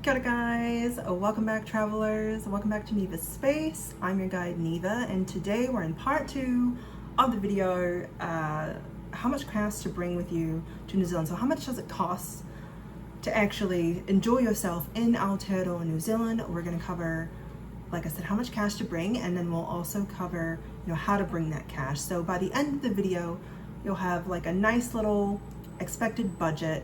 Kia ora guys, welcome back travelers, welcome back to Neva's Space. I'm your guide Neva, and today we're in part 2 of the video, how much cash to bring with you to New Zealand. So how much does it cost to actually enjoy yourself in Aotearoa, New Zealand? We're going to cover, like I said, how much cash to bring, and then we'll also cover, how to bring that cash. So by the end of the video, you'll have like a nice little expected budget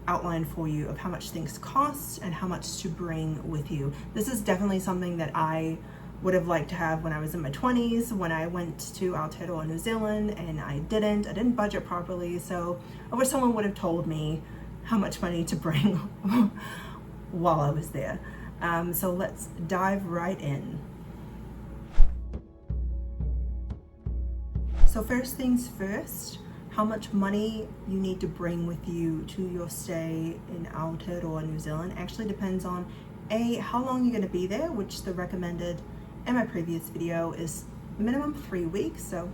outline for you of how much things cost and how much to bring with you. This is definitely something that I would have liked to have when I was in my 20s, when I went to Aotearoa, New Zealand, and I didn't budget properly. So I wish someone would have told me how much money to bring while I was there. So let's dive right in. So first things first, how much money you need to bring with you to your stay in Aotearoa, New Zealand actually depends on how long you're going to be there, which the recommended in my previous video is minimum 3 weeks, so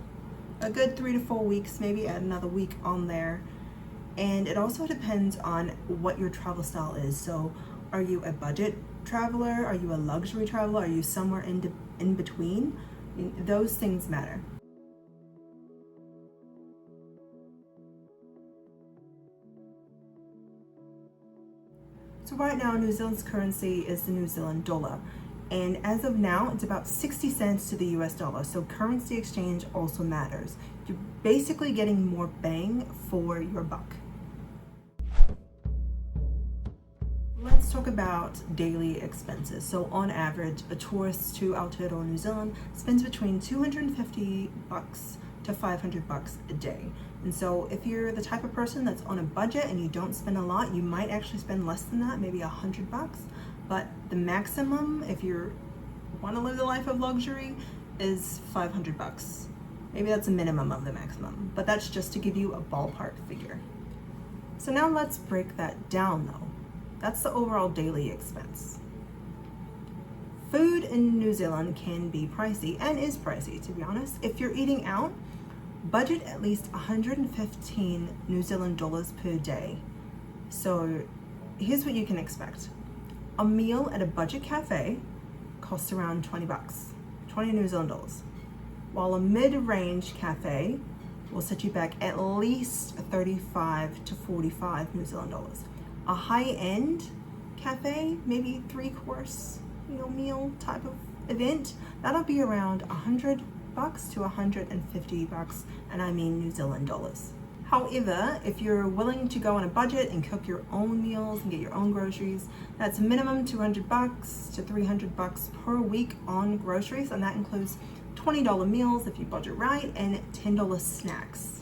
a good 3 to 4 weeks, maybe add another week on there. And it also depends on what your travel style is. So are you a budget traveler? Are you a luxury traveler? Are you somewhere in between? Those things matter. So right now, New Zealand's currency is the New Zealand dollar. And as of now, it's about 60 cents to the US dollar. So currency exchange also matters. You're basically getting more bang for your buck. Let's talk about daily expenses. So on average, a tourist to Aotearoa, New Zealand spends between $250 to $500 a day. And so if you're the type of person that's on a budget and you don't spend a lot, you might actually spend less than that, maybe $100. But the maximum, if you want to live the life of luxury, is $500. Maybe that's a minimum of the maximum, but that's just to give you a ballpark figure. So now let's break that down though. That's the overall daily expense. Food in New Zealand can be pricey, and is pricey to be honest. If you're eating out, budget at least 115 New Zealand dollars per day. So here's what you can expect. A meal at a budget cafe costs around 20 bucks, 20 New Zealand dollars, while a mid-range cafe will set you back at least 35 to 45 New Zealand dollars. A high-end cafe, maybe 3-course meal type of event, that'll be around 100 bucks to 150 bucks, and I mean New Zealand dollars. However, if you're willing to go on a budget and cook your own meals and get your own groceries, that's a minimum 200 bucks to 300 bucks per week on groceries, and that includes $20 meals if you budget right and $10 snacks.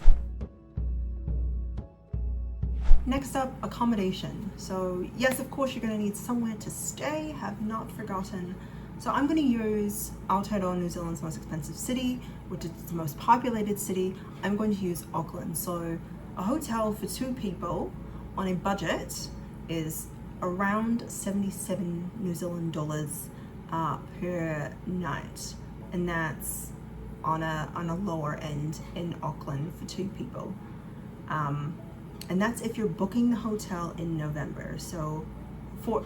Next up, accommodation. So yes, of course, you're going to need somewhere to stay, have not forgotten. So I'm going to use Aotearoa, New Zealand's most expensive city, which is the most populated city. I'm going to use Auckland. So a hotel for 2 people on a budget is around 77 New Zealand dollars per night, and that's on a lower end in Auckland for 2 people. And that's if you're booking the hotel in November. So for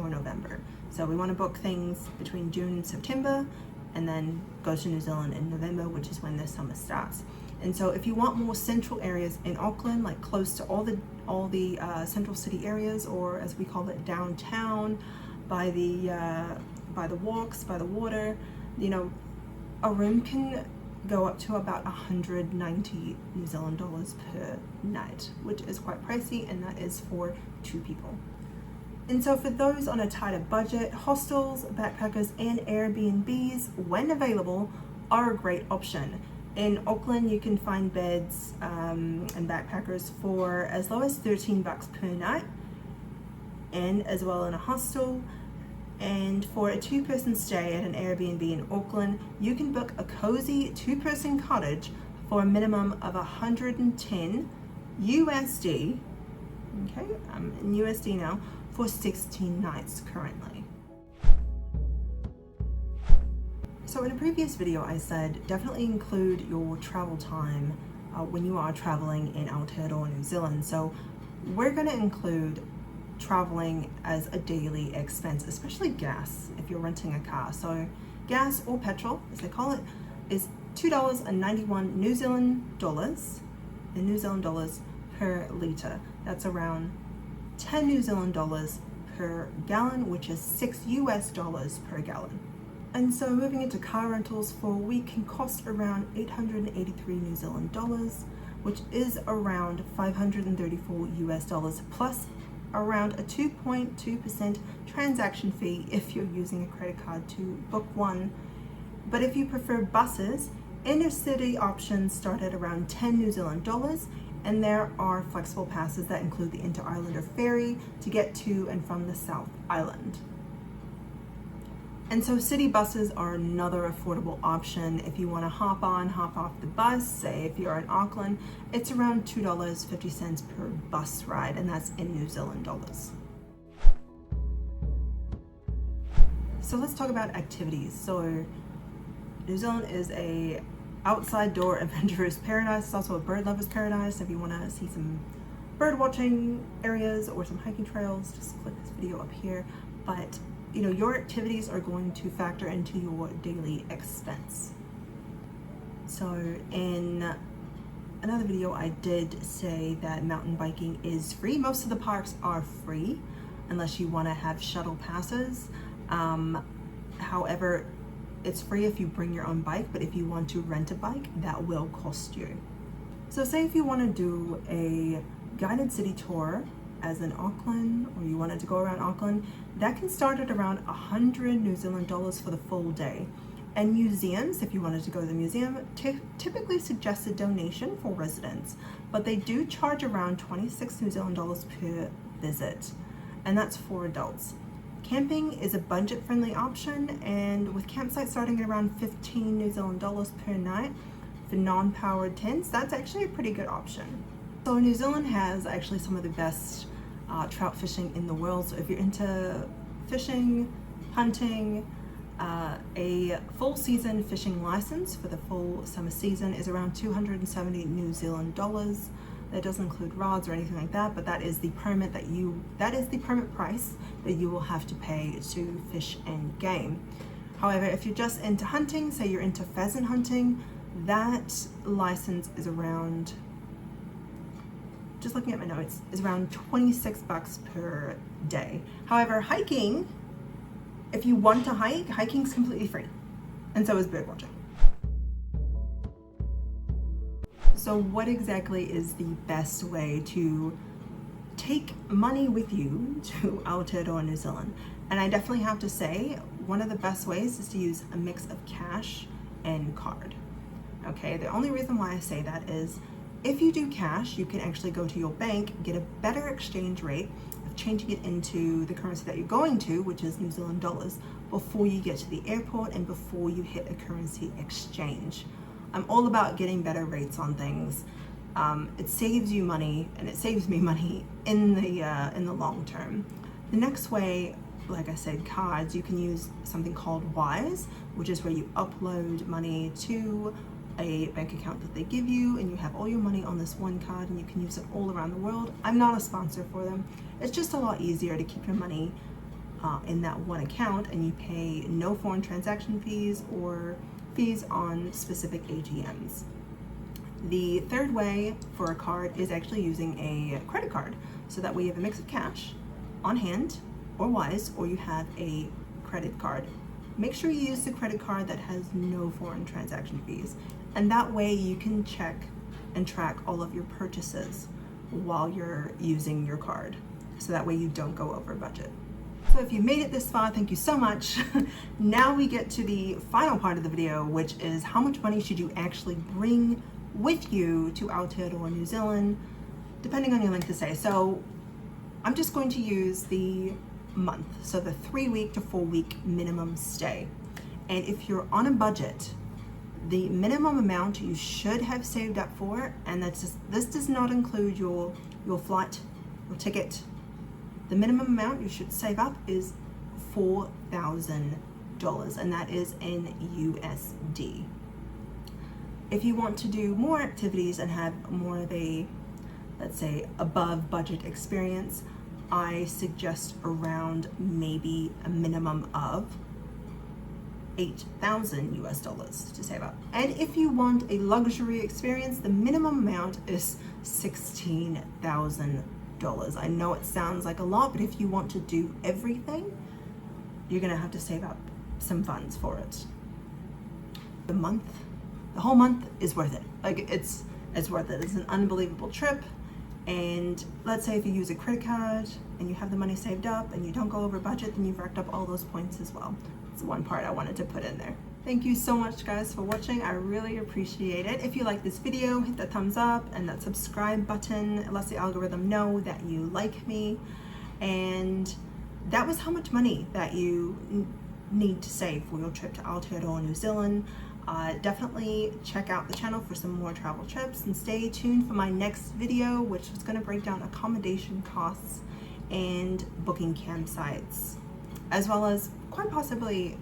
November. So we want to book things between June and September, and then go to New Zealand in November, which is when the summer starts. And so if you want more central areas in Auckland, like close to all the central city areas, or as we call it, downtown, by the walks, by the water, a room can go up to about 190 New Zealand dollars per night, which is quite pricey, and that is for 2 people. And so for those on a tighter budget, hostels, backpackers, and Airbnbs, when available, are a great option. In Auckland, you can find beds and backpackers for as low as 13 bucks per night, and as well in a hostel. And for a 2-person stay at an Airbnb in Auckland, you can book a cozy 2-person cottage for a minimum of 110 USD. Okay, I'm in USD now, for 16 nights currently. So in a previous video, I said definitely include your travel time when you are traveling in Aotearoa, New Zealand. So we're going to include traveling as a daily expense, especially gas if you're renting a car. So gas, or petrol as they call it, is $2.91 New Zealand dollars per litre. That's around 10 New Zealand dollars per gallon, which is $6 per gallon. And so moving into car rentals for a week can cost around 883 New Zealand dollars, which is around $534 plus around a 2.2% transaction fee if you're using a credit card to book one. But if you prefer buses, intercity options start at around 10 New Zealand dollars, and there are flexible passes that include the Inter-Islander ferry to get to and from the South Island. And so city buses are another affordable option. If you want to hop on, hop off the bus, say if you're in Auckland, it's around $2.50 per bus ride, and that's in New Zealand dollars. So let's talk about activities. So New Zealand is a outside door adventurous paradise. It's also a bird lover's paradise. If you want to see some bird watching areas or some hiking trails, just click this video up here. But you know, your activities are going to factor into your daily expense. So in another video, I did say that mountain biking is free. Most of the parks are free unless you want to have shuttle passes. However, it's free if you bring your own bike, but if you want to rent a bike, that will cost you. So say if you want to do a guided city tour as in Auckland, or you wanted to go around Auckland, that can start at around 100 New Zealand dollars for the full day. And museums, if you wanted to go to the museum, typically suggest a donation for residents, but they do charge around 26 New Zealand dollars per visit, and that's for adults. Camping is a budget-friendly option, and with campsites starting at around 15 New Zealand dollars per night for non-powered tents, that's actually a pretty good option. So New Zealand has actually some of the best trout fishing in the world. So if you're into fishing, hunting, a full season fishing license for the full summer season is around 270 New Zealand dollars. That doesn't include rods or anything like that, but that is the permit price that you will have to pay to fish and game. However, if you're just into hunting, say you're into pheasant hunting, that license is around, just looking at my notes, is around 26 bucks per day. However, hiking, if you want to hike, hiking's completely free, and so is bird watching. So what exactly is the best way to take money with you to Aotearoa, New Zealand? And I definitely have to say, one of the best ways is to use a mix of cash and card. Okay, the only reason why I say that is if you do cash, you can actually go to your bank, get a better exchange rate of changing it into the currency that you're going to, which is New Zealand dollars, before you get to the airport and before you hit a currency exchange. I'm all about getting better rates on things. It saves you money, and it saves me money in the long term. The next way, like I said, cards, you can use something called Wise, which is where you upload money to a bank account that they give you, and you have all your money on this one card, and you can use it all around the world. I'm not a sponsor for them. It's just a lot easier to keep your money in that one account, and you pay no foreign transaction fees or fees on specific ATMs. The third way for a card is actually using a credit card. So that way you have a mix of cash on hand or Wise, or you have a credit card. Make sure you use the credit card that has no foreign transaction fees. And that way you can check and track all of your purchases while you're using your card. So that way you don't go over budget. So if you made it this far, thank you so much. Now we get to the final part of the video, which is how much money should you actually bring with you to Aotearoa, New Zealand, depending on your length of stay. So I'm just going to use the month, so the 3-week to 4-week minimum stay. And if you're on a budget, the minimum amount you should have saved up for, and this does not include your flight, your ticket. The minimum amount you should save up is $4,000, and that is in USD. If you want to do more activities and have more of a, let's say, above budget experience, I suggest around maybe a minimum of 8,000 US dollars to save up. And if you want a luxury experience, the minimum amount is $16,000. I know it sounds like a lot, but if you want to do everything, you're gonna have to save up some funds for it. The whole month is worth it. Like it's worth it. It's an unbelievable trip. And let's say if you use a credit card and you have the money saved up and you don't go over budget, then you've racked up all those points as well. It's one part I wanted to put in there. Thank you so much guys for watching. I really appreciate it. If you like this video, hit that thumbs up and that subscribe button. It lets the algorithm know that you like me. And that was how much money that you need to save for your trip to Aotearoa, New Zealand. Definitely check out the channel for some more travel tips and stay tuned for my next video, which is going to break down accommodation costs and booking campsites, as well as quite possibly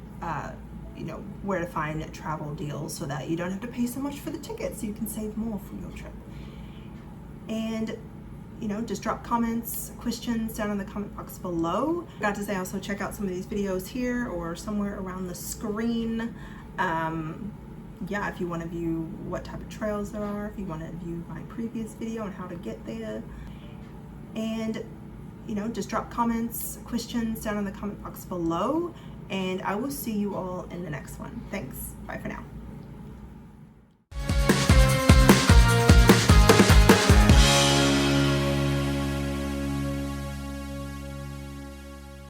where to find travel deals so that you don't have to pay so much for the tickets, so you can save more for your trip. And just drop comments, questions down in the comment box below. I forgot to say, also check out some of these videos here or somewhere around the screen. Yeah, if you want to view what type of trails there are, if you want to view my previous video on how to get there. And just drop comments, questions down in the comment box below, and I will see you all in the next one. Thanks. Bye for now.